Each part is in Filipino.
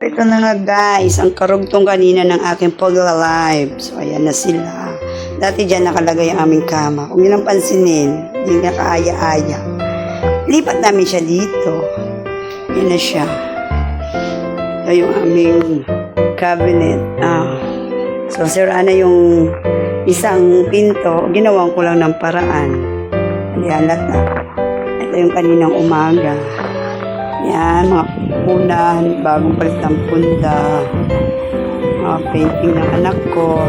ito na nga guys, ang karugtong kanina ng aking pagla-live. So, ayan na sila. Dati dyan nakalagay ang aming kama. Kung yun ang pansinin, hindi na kaaya-aya. Lipat namin siya dito. Yan na siya. Ito yung aming cabinet. So, sira na yung isang pinto. Ginawan ko lang ng paraan. Alialat na. Ito yung kaninang umaga. Yan, mga pupunan, bagong palit ng punda, mga painting ng anak ko.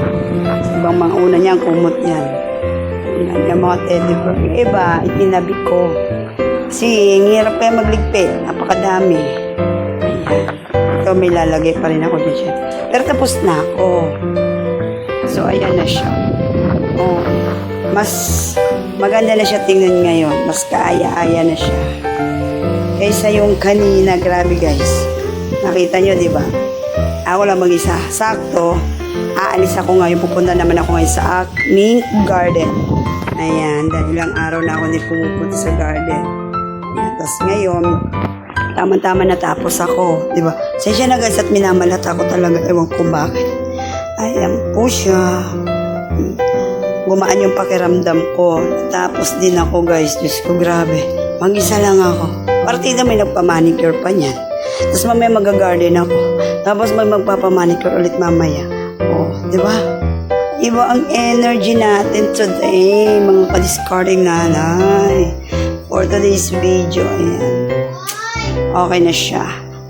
Ibang mga una niyan, kumot yan. Yan, yung mga teddy bear. Yung iba, itinabi ko. Kasi, hirap kaya magligpit. Napakadami. Ayan. Ito, may lalagay pa rin ako din siya. Pero tapos na ako. So, ayan na siya. Oh, mas maganda na siya tingnan ngayon. Mas kaaya-aya na siya. Kaysa yung kanina, grabe guys. Nakita nyo, di ba? Ako lang mag-isa. Sakto, aalis ako ngayon. Pupunta naman ako ngayon sa aming garden. Ayan, dahil ilang araw na ako din pumupunta sa garden. Ayan, tapos ngayon, tama-tama natapos ako. Di ba? Sensya na guys at minamalat ako talaga. Ewan ko bakit. Ayan po siya. Gumaan yung pakiramdam ko. Tapos din ako guys. Diyos ko, grabe. Mag-isa lang ako. Partida may nagpamanicure pa niyan. Tapos mamaya mag-garden ako. Tapos may magpapamanicure ulit mamaya. Oh, di ba? Iba ang energy natin today, mga ka-discarding nanay. For today's video, ayan. Okay na siya.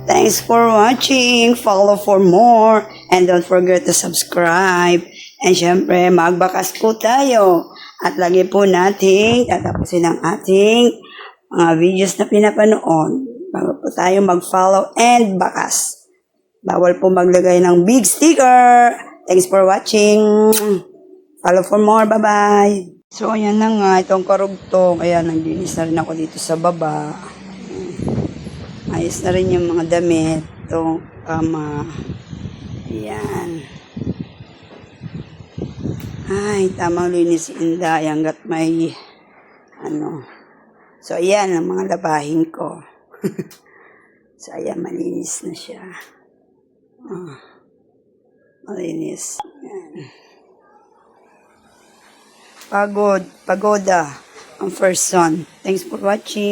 Thanks for watching. Follow for more. And don't forget to subscribe. And syempre, magbakas po tayo. At lagi po natin tatapusin ang ating mga videos na pinapanood. Bago po tayo mag-follow and bakas. Bawal po maglagay ng big sticker. Thanks for watching. Follow for more. Bye-bye. So, ayan na nga. Itong karugtong. Ayan, naglinis na rin ako dito sa baba. Ayos na rin yung mga damit. Itong kama. Ayan. Ay, tamang linis si Inday. Hanggat may So, ayan ang mga labahin ko. So, ayan, malinis na siya. Malinis. Ayan. Pagoda ang first son. Thanks for watching.